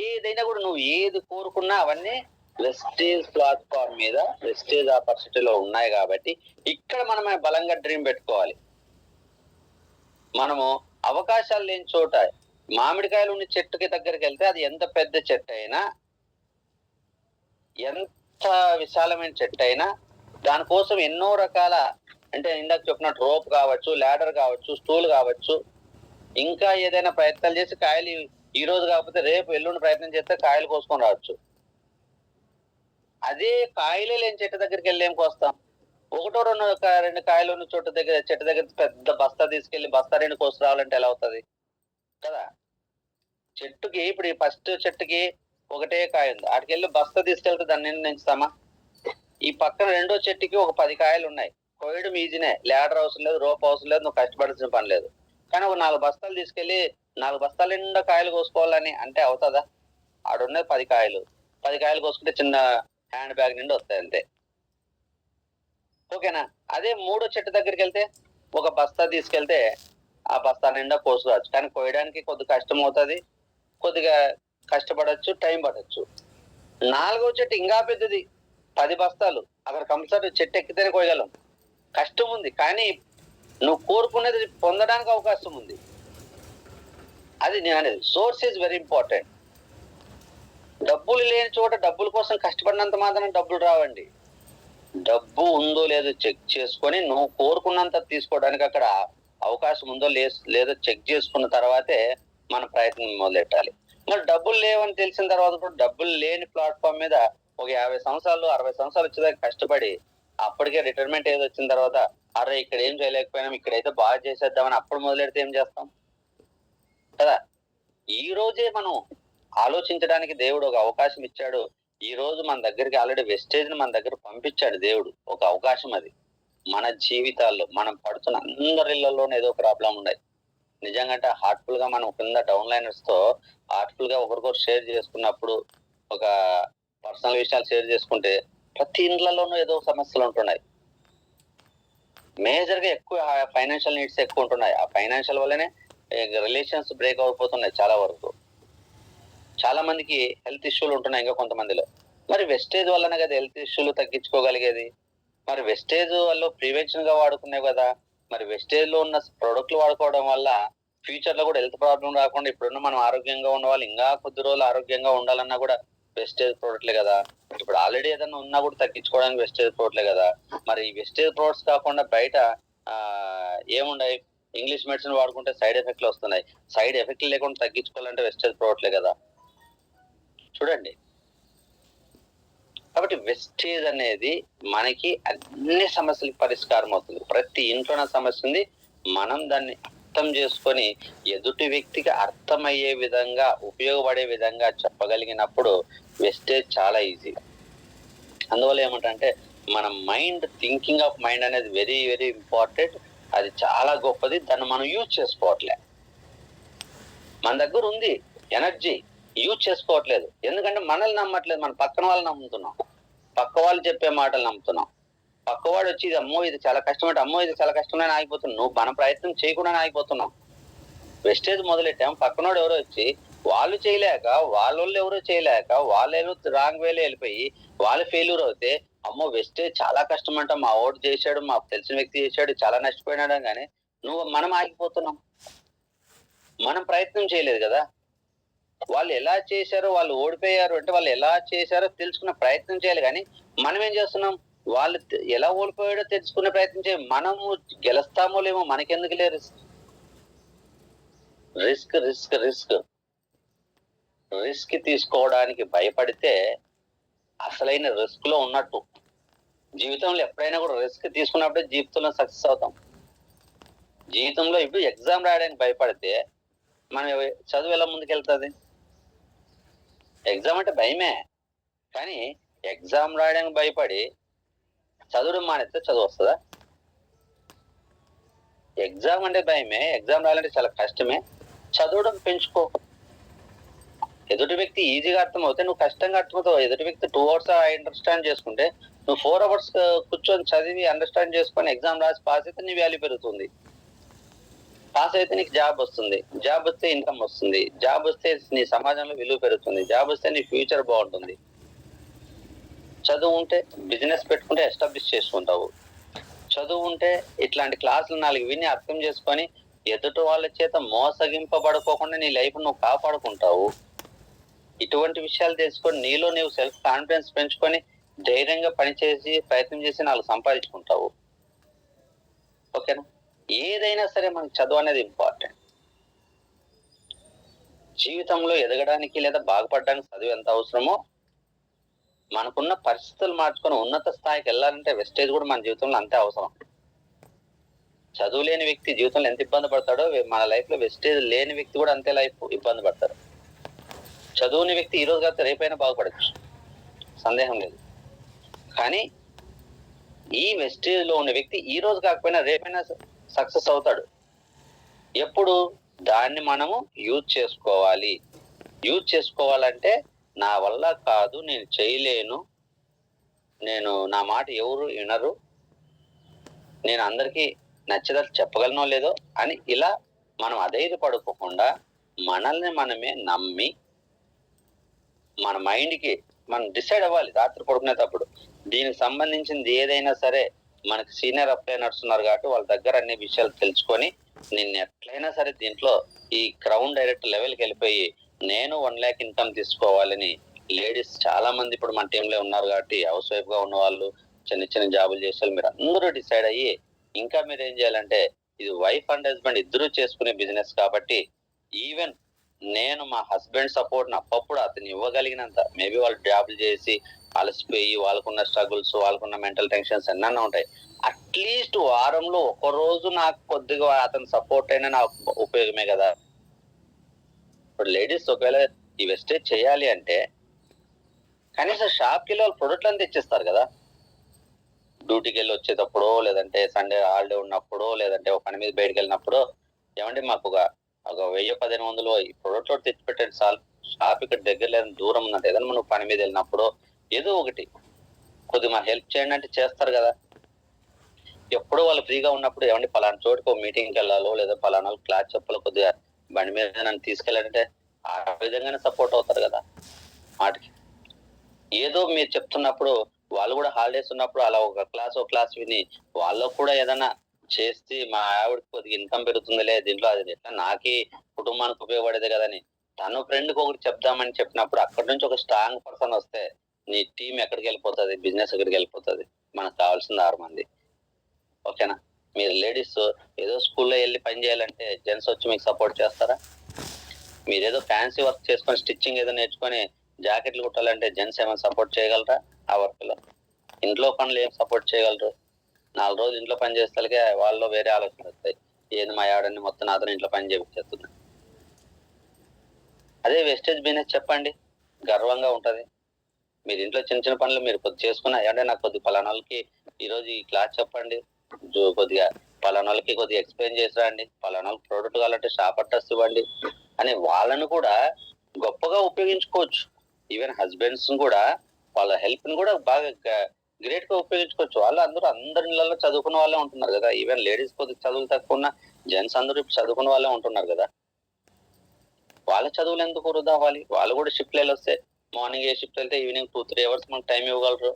ఏదైనా కూడా నువ్వు ఏది కోరుకున్నా అవన్నీ వెస్టేజ్ ప్లాట్ఫామ్ మీద వెస్టేజ్ ఆపర్చునిటీలో ఉన్నాయి. కాబట్టి ఇక్కడ మనమే బలంగా డ్రీమ్ పెట్టుకోవాలి. మనము అవకాశాలు లేని చోట మామిడికాయలు ఉన్న చెట్టుకి దగ్గరికి వెళ్తే అది ఎంత పెద్ద చెట్టు అయినా, ఎంత విశాలమైన చెట్టు అయినా దానికోసం ఎన్నో రకాల, అంటే ఇందాక చెప్పినట్టు రోప్ కావచ్చు, ల్యాడర్ కావచ్చు, స్టూల్ కావచ్చు, ఇంకా ఏదైనా ప్రయత్నాలు చేసి కాయలు ఈ రోజు కాకపోతే రేపు ఎల్లుండి ప్రయత్నం చేస్తే కాయలు కోసుకొని రావచ్చు. అదే కాయలే లేని చెట్టు దగ్గరికి వెళ్ళి ఏం కోస్తాం? ఒకటో రెండు కాయలు ఉన్న చెట్టు దగ్గర పెద్ద బస్తా తీసుకెళ్లి బస్తా 2 కోసి రావాలంటే ఎలా అవుతుంది కదా. చెట్టుకి ఇప్పుడు ఈ ఫస్ట్ చెట్టుకి ఒకటే కాయ ఉంది, వాటికెళ్ళి బస్తా తీసుకెళ్తే దాన్ని నించుతామా? ఈ పక్కన రెండో చెట్టుకి ఒక 10 కాయలు ఉన్నాయి, కోయడం ఈజీనే, లేడర్ అవసరం లేదు, రోప్ అవసరం లేదు, నువ్వు కష్టపడాల్సిన పని లేదు. కానీ ఒక 4 బస్తాలు తీసుకెళ్లి 4 బస్తాల నిండా కాయలు కోసుకోవాలని అంటే అవుతుందా? ఆడున్నది 10 కాయలు, 10 కాయలు కోసుకుంటే చిన్న హ్యాండ్ బ్యాగ్ నిండా వస్తాయి అంతే. ఓకేనా? అదే మూడో చెట్టు దగ్గరికి వెళ్తే ఒక బస్తా తీసుకెళ్తే ఆ బస్తా నిండా కోసుకోవచ్చు, కానీ కోయడానికి కొద్దిగా కష్టం అవుతుంది, కొద్దిగా కష్టపడచ్చు, టైం పడచ్చు. 4వ చెట్టు ఇంకా పెద్దది, 10 బస్తాలు, అక్కడ కంపల్సరీ చెట్టు ఎక్కితేనే కోయగలం. కష్టం ఉంది, కానీ నువ్వు కోరుకునేది పొందడానికి అవకాశం ఉంది. అది నేను అనేది, సోర్స్ ఈజ్ వెరీ ఇంపార్టెంట్. డబ్బులు లేని చోట డబ్బుల కోసం కష్టపడినంత మాత్రం డబ్బులు రావండి. డబ్బు ఉందో లేదో చెక్ చేసుకొని నువ్వు కోరుకున్నంత తీసుకోవడానికి అక్కడ అవకాశం ఉందో లేదో చెక్ చేసుకున్న తర్వాతే మన ప్రయత్నం మొదలెట్టాలి. మరి డబ్బులు లేవని తెలిసిన తర్వాత కూడా డబ్బులు లేని ప్లాట్ఫామ్ మీద ఒక 50 సంవత్సరాలు 60 సంవత్సరాలు వచ్చేదాకా కష్టపడి అప్పటికే రిటైర్మెంట్ ఏదో వచ్చిన తర్వాత అరే ఇక్కడ ఏం చేయలేకపోయినాం, ఇక్కడైతే బాగా చేసేద్దామని అప్పుడు మొదలెడితే ఏం చేస్తాం కదా? ఈ రోజే మనం ఆలోచించడానికి దేవుడు ఒక అవకాశం ఇచ్చాడు. ఈ రోజు మన దగ్గరికి ఆల్రెడీ వెస్టేజ్ ని మన దగ్గర పంపించాడు దేవుడు, ఒక అవకాశం. అది మన జీవితాల్లో మనం పడుతున్న అందరిళ్లలోనే ఏదో ప్రాబ్లం ఉన్నాయి. నిజంగా అంటే హార్ట్ఫుల్ గా మనం కింద డౌన్ లైనర్స్ తో హార్ట్ఫుల్ గా ఒకరికొకరు షేర్ చేసుకున్నప్పుడు, ఒక పర్సనల్ విషయాలు షేర్ చేసుకుంటే ప్రతి ఇండ్లలోనూ ఏదో సమస్యలు ఉంటున్నాయి. మేజర్ గా ఎక్కువ ఫైనాన్షియల్ నీడ్స్ ఎక్కువ ఉంటున్నాయి. ఆ ఫైనాన్షియల్ వల్లనే రిలేషన్స్ బ్రేక్ అయిపోతున్నాయి చాలా వరకు. చాలా మందికి హెల్త్ ఇష్యూలు ఉంటున్నాయి ఇంకా కొంతమందిలో. మరి వెస్టేజ్ వల్లనే కదా హెల్త్ ఇష్యూలు తగ్గించుకోగలిగేది. మరి వెస్టేజ్ వల్ల ప్రివెన్షన్ గా వాడుకునేవి కదా. మరి వెస్టేజ్ లో ఉన్న ప్రొడక్ట్లు వాడుకోవడం వల్ల ఫ్యూచర్ లో కూడా హెల్త్ ప్రాబ్లం రాకుండా ఇప్పుడున్న మనం ఆరోగ్యంగా ఉన్న వాళ్ళు ఇంకా కొద్ది రోజులు ఆరోగ్యంగా ఉండాలన్నా కూడా వెస్టేజ్ ప్రోడక్ట్లే కదా. ఇప్పుడు ఆల్రెడీ ఏదైనా ఉన్నా కూడా తగ్గించుకోవడానికి వెస్టేజ్ ప్రోడక్ట్లే కదా. మరి ఈ వెస్టేజ్ ప్రోడక్ట్స్ కాకుండా బయట ఏముండయి? ఇంగ్లీష్ మెడిసిన్ వాడుకుంటే సైడ్ ఎఫెక్ట్లు వస్తున్నాయి. సైడ్ ఎఫెక్ట్లు లేకుండా తగ్గించుకోవాలంటే వెస్టేజ్ ప్రోడక్ట్లే కదా. చూడండి, కాబట్టి వెస్టేజ్ అనేది మనకి అన్ని సమస్యలకు పరిష్కారం అవుతుంది. ప్రతి ఇంట్లో సమస్య ఉంది, మనం దాన్ని అర్థం చేసుకొని ఎదుటి వ్యక్తికి అర్థమయ్యే విధంగా ఉపయోగపడే విధంగా చెప్పగలిగినప్పుడు వెస్టేజ్ చాలా ఈజీ. అందువల్ల ఏమంటే మన మైండ్, థింకింగ్ ఆఫ్ మైండ్ అనేది వెరీ వెరీ ఇంపార్టెంట్. అది చాలా గొప్పది, దాన్ని మనం యూజ్ చేసుకోవట్లే. మన దగ్గర ఉంది ఎనర్జీ, యూజ్ చేసుకోవట్లేదు. ఎందుకంటే మనల్ని నమ్మట్లేదు, మన పక్కన వాళ్ళని నమ్ముతున్నాం, పక్క వాళ్ళు చెప్పే మాటలు నమ్ముతున్నాం. పక్కవాడు వచ్చి ఇది అమ్మో ఇది చాలా కష్టం అంటే అమ్మో ఇది చాలా కష్టమే ఆగిపోతున్నాం. నువ్వు మన ప్రయత్నం చేయకుండా ఆగిపోతున్నాం. వెస్టేజ్ మొదలెట్టాం, పక్కనోడు ఎవరో వచ్చి వాళ్ళు చేయలేక, వాళ్ళు ఎవరో చేయలేక, వాళ్ళు రాంగ్ వేలో వెళ్ళిపోయి వాళ్ళు ఫెయిల్యూర్ అవుతే అమ్మో వెస్టేజ్ చాలా కష్టం అంట, మా ఓటు చేశాడు, మాకు తెలిసిన వ్యక్తి చేశాడు, చాలా నష్టపోయినాడు. కానీ మనం ఆగిపోతున్నాం, మనం ప్రయత్నం చేయలేదు కదా. వాళ్ళు ఎలా చేశారో, వాళ్ళు ఓడిపోయారు అంటే వాళ్ళు ఎలా చేశారో తెలుసుకున్న ప్రయత్నం చేయాలి. కానీ మనం ఏం చేస్తున్నాం? వాళ్ళు ఎలా ఓడిపోయాడో తెలుసుకునే ప్రయత్నం చేయాలి. మనము గెలుస్తామో లేమో మనకెందుకు లేదు. రిస్క్ రిస్క్ రిస్క్ రిస్క్ తీసుకోవడానికి భయపడితే అసలైన రిస్క్ లో ఉన్నట్టు. జీవితంలో ఎప్పుడైనా కూడా రిస్క్ తీసుకున్నప్పుడే జీవితంలో సక్సెస్ అవుతాం. జీవితంలో ఇప్పుడు ఎగ్జామ్ రాయడానికి భయపడితే మనం చదువు ఎలా ముందుకెళ్తుంది? ఎగ్జామ్ అంటే భయమే, కానీ ఎగ్జామ్ రాయడానికి భయపడి చదువుడం మానేస్తే చదువు వస్తుందా? ఎగ్జామ్ అంటే భయమే, ఎగ్జామ్ రాయాలంటే చాలా కష్టమే, చదవడం పెంచుకో. ఎదుటి వ్యక్తి ఈజీగా అర్థమవుతే నువ్వు కష్టంగా అర్థమవుతావు. ఎదుటి వ్యక్తి 2 hours అండర్స్టాండ్ చేసుకుంటే నువ్వు 4 hours కూర్చొని చదివి అండర్స్టాండ్ చేసుకొని ఎగ్జామ్ రాసి పాస్ అయితే నీ వాల్యూ పెరుగుతుంది. పాస్ అయితే నీకు జాబ్ వస్తుంది, జాబ్ వస్తే ఇన్కమ్ వస్తుంది, జాబ్ వస్తే నీ సమాజంలో విలువ పెరుగుతుంది, జాబ్ వస్తే నీ ఫ్యూచర్ బాగుంటుంది. చదువు ఉంటే బిజినెస్ పెట్టుకుంటే ఎస్టాబ్లిష్ చేసుకుంటావు. చదువు ఉంటే ఇట్లాంటి క్లాసులు 4 విని అర్థం చేసుకొని ఎదుటి వాళ్ళ చేత మోసగింపబడుకోకుండా నీ లైఫ్ నువ్వు కాపాడుకుంటావు. ఇటువంటి విషయాలు తెలుసుకొని నీలో నీవు సెల్ఫ్ కాన్ఫిడెన్స్ పెంచుకొని ధైర్యంగా పనిచేసి ప్రయత్నం చేసి 4 సంపాదించుకుంటావు. ఓకేనా? ఏదైనా సరే మనకు చదువు అనేది ఇంపార్టెంట్. జీవితంలో ఎదగడానికి లేదా బాగుపడడానికి చదువు ఎంత అవసరమో, మనకున్న పరిస్థితులు మార్చుకొని ఉన్నత స్థాయికి వెళ్ళాలంటే వెస్టేజ్ కూడా మన జీవితంలో అంతే అవసరం. చదువు లేని వ్యక్తి జీవితంలో ఎంత ఇబ్బంది పడతాడో మన లైఫ్ లో వెస్టేజ్ లేని వ్యక్తి కూడా అంతే లైఫ్ ఇబ్బంది పడతాడు. చదువుని వ్యక్తి ఈ రోజు కాకపోతే రేపైనా బాగుపడచ్చు, సందేహం లేదు. కానీ ఈ వెస్టేజ్ లో ఉన్న వ్యక్తి ఈ రోజు కాకపోయినా రేపైనా సక్సెస్ అవుతాడు. ఎప్పుడు దాన్ని మనము యూజ్ చేసుకోవాలి. యూజ్ చేసుకోవాలంటే నా వల్ల కాదు, నేను చేయలేను, నా మాట ఎవరు వినరు, నేను అందరికీ నచ్చేటట్టు చెప్పగలనో లేదో అని ఇలా మనం అధైర్యపడుకోకుండా మనల్ని మనమే నమ్మి మన మైండ్కి మనం డిసైడ్ అవ్వాలి. రాత్రి పడుకునేటప్పుడు దీనికి సంబంధించింది ఏదైనా సరే, మనకి సీనియర్ అప్లైనర్స్ ఉన్నారు కాబట్టి వాళ్ళ దగ్గర అన్ని విషయాలు తెలుసుకొని నిన్ను ఎట్లయినా సరే దీంట్లో ఈ క్రౌన్ డైరెక్టర్ లెవెల్కి వెళ్ళిపోయి నేను 1 lakh ఇన్కమ్ తీసుకోవాలని లేడీస్ చాలా మంది ఇప్పుడు మన టీంలో ఉన్నారు కాబట్టి, హౌస్ వైఫ్ గా ఉన్న వాళ్ళు, చిన్న చిన్న జాబులు చేసే మీరు అందరూ డిసైడ్ అయ్యి ఇంకా మీరు ఏం చేయాలంటే, ఇది వైఫ్ అండ్ హస్బెండ్ ఇద్దరు చేసుకునే బిజినెస్ కాబట్టి ఈవెన్ నేను మా హస్బెండ్ సపోర్ట్ అప్పుడు అతను ఇవ్వగలిగినంత, మేబీ వాళ్ళు జాబులు చేసి అలసిపోయి వాళ్ళకున్న స్ట్రగుల్స్, వాళ్ళకున్న మెంటల్ టెన్షన్స్ ఎన్నన్నా ఉంటాయి, అట్లీస్ట్ వారంలో ఒక రోజు నాకు కొద్దిగా అతను సపోర్ట్ అయినా నాకు ఉపయోగమే కదా. ఇప్పుడు లేడీస్ ఒకవేళ ఈ వెస్టేజ్ చేయాలి అంటే కనీసం షాప్కి వెళ్ళి వాళ్ళు ప్రొడక్ట్లను తెచ్చిస్తారు కదా. డ్యూటీకి వెళ్ళి వచ్చేటప్పుడు, లేదంటే సండే హాలిడే ఉన్నప్పుడు, లేదంటే ఒక పని మీద బయటకు వెళ్ళినప్పుడు, ఏమంటే మాకు ఒక 1000-1500 ఈ ప్రొడక్ట్ తెచ్చి పెట్టండి సార్, షాప్ ఇక్కడ దగ్గర లేదు, దూరం ఉన్నట్టు, ఏదైనా మనం పని మీద వెళ్ళినప్పుడు ఏదో ఒకటి కొద్దిగా హెల్ప్ చేయండి అంటే చేస్తారు కదా. ఎప్పుడో వాళ్ళు ఫ్రీగా ఉన్నప్పుడు ఏమంటే పలానా చోటుకు మీటింగ్కి వెళ్ళాలో, లేదా పలానా క్లాస్ చెప్పాలో, కొద్దిగా బండి మీద నన్ను తీసుకెళ్ళాలంటే ఆ విధంగానే సపోర్ట్ అవుతారు కదా. వాటికి ఏదో మీరు చెప్తున్నప్పుడు వాళ్ళు కూడా హాలిడేస్ ఉన్నప్పుడు అలా ఒక క్లాస్ విని వాళ్ళకు కూడా ఏదైనా చేస్తే మా ఆవిడకి కొద్దిగా ఇన్కమ్ పెరుగుతుందిలే దీంట్లో, అది ఎట్లా నాకే కుటుంబానికి ఉపయోగపడేది కదని తను ఫ్రెండ్కి ఒకటి చెప్దామని చెప్పినప్పుడు అక్కడి నుంచి ఒక స్ట్రాంగ్ పర్సన్ వస్తే నీ టీం ఎక్కడికి వెళ్ళిపోతుంది, బిజినెస్ ఎక్కడికి వెళ్ళిపోతుంది. మనకు కావాల్సింది 6 మంది. ఓకేనా? మీరు లేడీస్ ఏదో స్కూల్లో వెళ్ళి పని చేయాలంటే జెంట్స్ వచ్చి మీకు సపోర్ట్ చేస్తారా? మీరేదో ఫ్యాన్సీ వర్క్ చేసుకొని స్టిచ్చింగ్ ఏదో నేర్చుకొని జాకెట్లు కుట్టాలంటే జెంట్స్ ఏమైనా సపోర్ట్ చేయగలరా? ఆ వర్క్ లో ఇంట్లో పనులు ఏం సపోర్ట్ చేయగలరు? 4 రోజులు ఇంట్లో పని చేస్తే వాళ్ళు వేరే ఆలోచనలు వస్తాయి, ఏంది మా ఆవిడని మొత్తం నాతో ఇంట్లో పని చేపిస్తుంది. అదే వెస్టేజ్ బిజినెస్ చెప్పండి, గర్వంగా ఉంటది. మీరు ఇంట్లో చిన్న చిన్న పనులు మీరు కొద్ది చేసుకున్నా, అంటే నాకు కొద్ది పలానా వాళ్ళకి ఈరోజు ఈ క్లాస్ చెప్పండి, కొద్దిగా పలానా వాళ్ళకి కొద్దిగా ఎక్స్ప్లెయిన్ చేసిరా అండి, పలానా వాళ్ళకి ప్రోడక్ట్ కావాలంటే షాప్ అడ్రస్ ఇవ్వండి అని వాళ్ళను కూడా గొప్పగా ఉపయోగించుకోవచ్చు. ఈవెన్ హస్బెండ్స్ కూడా వాళ్ళ హెల్ప్ ని కూడా బాగా గ్రేట్ గా ఉపయోగించుకోవచ్చు. వాళ్ళు అందరి ఇళ్లలో చదువుకున్న వాళ్ళే ఉంటున్నారు కదా. ఈవెన్ లేడీస్ కొద్దిగా చదువులు తక్కువ ఉన్న జెంట్స్ అందరూ ఇప్పుడు చదువుకున్న వాళ్ళే ఉంటున్నారు కదా. వాళ్ళ చదువులు ఎందుకు వృధా అవ్వాలి? వాళ్ళు కూడా షిఫ్ట్ వెళ్ళి వస్తే మార్నింగ్ ఏ షిఫ్ట్ వెళ్తే ఈవినింగ్ 2-3 అవర్స్ మనకు టైం ఇవ్వగలరు.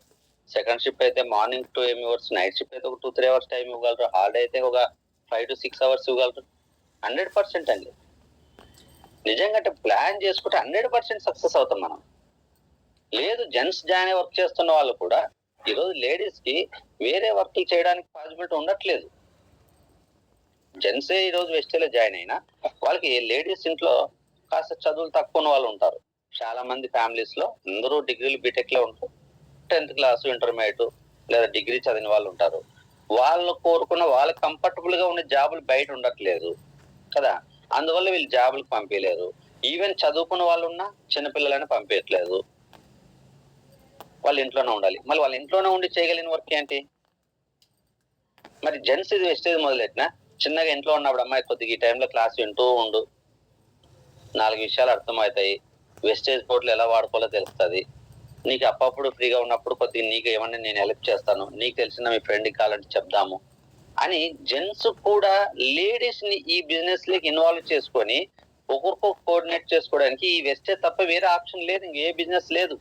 సెకండ్ షిఫ్ట్ అయితే మార్నింగ్ 2 అవర్స్, నైట్ షిఫ్ట్ అయితే ఒక 2-3 అవర్స్ టైం ఇవ్వగలరు. హాలిడే అయితే ఒక 5-6 అవర్స్ ఇవ్వగలరు. 100% అండి. నిజంగా ప్లాన్ చేసుకుంటే 100% సక్సెస్ అవుతాం మనం. లేదు జెంట్స్ జాయిన్ వర్క్ చేస్తున్న వాళ్ళు కూడా ఈరోజు లేడీస్ కి వేరే వర్క్ చేయడానికి పాసిబిలిటీ ఉండట్లేదు. జెంట్సే ఈరోజు వెస్టేలో జాయిన్ అయినా వాళ్ళకి లేడీస్ ఇంట్లో కాస్త చదువులు తక్కువ ఉన్న వాళ్ళు ఉంటారు. చాలా మంది ఫ్యామిలీస్ లో అందరూ డిగ్రీలు బీటెక్ లో ఉంటారు, 10th క్లాస్ ఇంటర్మీడియట్ లేదా డిగ్రీ చదివిన వాళ్ళు ఉంటారు. వాళ్ళు కోరుకున్న వాళ్ళకి కంఫర్టబుల్ గా ఉన్న జాబులు బయట ఉండట్లేదు కదా. అందువల్ల వీళ్ళు జాబులకు పంపించలేరు. ఈవెన్ చదువుకున్న వాళ్ళు ఉన్నా చిన్నపిల్లలని పంపించట్లేదు. వాళ్ళు ఇంట్లోనే ఉండాలి. మళ్ళీ వాళ్ళ ఇంట్లోనే ఉండి చేయగలిగిన వర్క్ ఏంటి? మరి జెంట్స్ ఇది వెస్టేజ్ మొదలెట్టినా చిన్నగా ఇంట్లో ఉన్నప్పుడు అమ్మాయి కొద్దిగా ఈ టైంలో క్లాస్ వింటూ ఉండు, 4 విషయాలు అర్థమవుతాయి, వెస్టేజ్ కోట్లు ఎలా వాడుకోవాలో తెలుస్తుంది, నీకు అప్పుడప్పుడు ఫ్రీగా ఉన్నప్పుడు కొద్దిగా నీకు ఏమన్నా నేను హెల్ప్ చేస్తాను, నీకు తెలిసిన మీ ఫ్రెండ్కి కావాలంటే చెప్దాము అని జెంట్స్ కూడా లేడీస్ ని ఈ బిజినెస్ లోకి ఇన్వాల్వ్ చేసుకొని ఒకరికొక కోఆర్డినేట్ చేసుకోవడానికి ఈ వెస్టేజ్ తప్ప వేరే ఆప్షన్ లేదు, ఇంకే బిజినెస్ లేదు.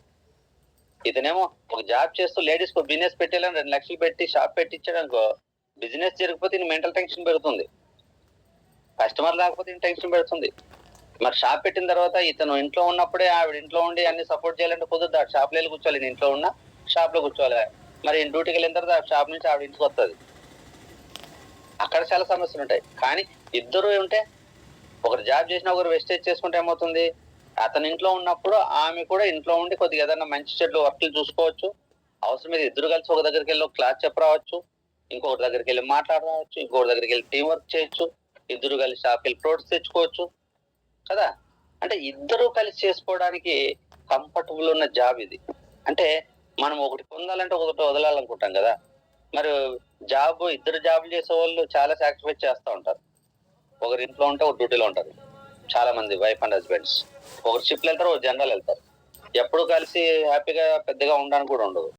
ఇతనేమో ఒక జాబ్ చేస్తూ లేడీస్ కు బిజినెస్ పెట్టేయాలని 2 లక్షలు పెట్టి షాప్ పెట్టించాడు అనుకో, బిజినెస్ జరిగిపోతే మెంటల్ టెన్షన్ పెడుతుంది, కస్టమర్ లేకపోతే టెన్షన్ పెడుతుంది. మరి షాప్ పెట్టిన తర్వాత ఇతను ఇంట్లో ఉన్నప్పుడే ఆవిడ ఇంట్లో ఉండి అన్ని సపోర్ట్ చేయాలంటే కుదరదు. షాప్ లో కూర్చోవాలి, నేను ఇంట్లో ఉన్నా షాప్ లో కూర్చోవాలి. మరి డ్యూటీకి వెళ్ళిన తర్వాత షాప్ నుంచి ఆవిడ ఇంటికి వస్తుంది. అక్కడ చాలా సమస్యలు ఉంటాయి. కానీ ఇద్దరు ఉంటే, ఒకరు జాబ్ చేసినా ఒకరు వెస్టేజ్ చేసుకుంటే ఏమవుతుంది, అతను ఇంట్లో ఉన్నప్పుడు ఆమె కూడా ఇంట్లో ఉండి కొద్దిగా ఏదైనా మంచి చెట్లు వర్క్లు చూసుకోవచ్చు. అవసరం మీద ఇద్దరు కలిసి ఒక దగ్గరికి వెళ్ళి క్లాస్ చెప్పరావచ్చు, ఇంకొకటి దగ్గరికి వెళ్ళి మాట్లాడరావచ్చు, ఇంకొకటి దగ్గరికి వెళ్ళి టీం వర్క్ చేయొచ్చు, ఇద్దరు కలిసి షాప్కి వెళ్ళి ప్రొడక్ట్స్ తెచ్చుకోవచ్చు కదా. అంటే ఇద్దరూ కలిసి చేసుకోవడానికి కంఫర్టబుల్ ఉన్న జాబ్ ఇది. అంటే మనం ఒకటి పొందాలంటే ఒకటి వదలాలనుకుంటాం కదా. మరి ఇద్దరు జాబులు చేసే వాళ్ళు చాలా సాక్రిఫైస్ చేస్తూ ఉంటారు. ఒకరి ఇంట్లో ఉంటే ఒక డ్యూటీలో ఉంటారు. చాలా మంది వైఫ్ అండ్ హస్బెండ్స్ ఒకరు షిఫ్ట్ వెళ్తారు, ఒక జనరల్ వెళ్తారు. ఎప్పుడు కలిసి హ్యాపీగా పెద్దగా ఉండడానికి కూడా ఉండదు.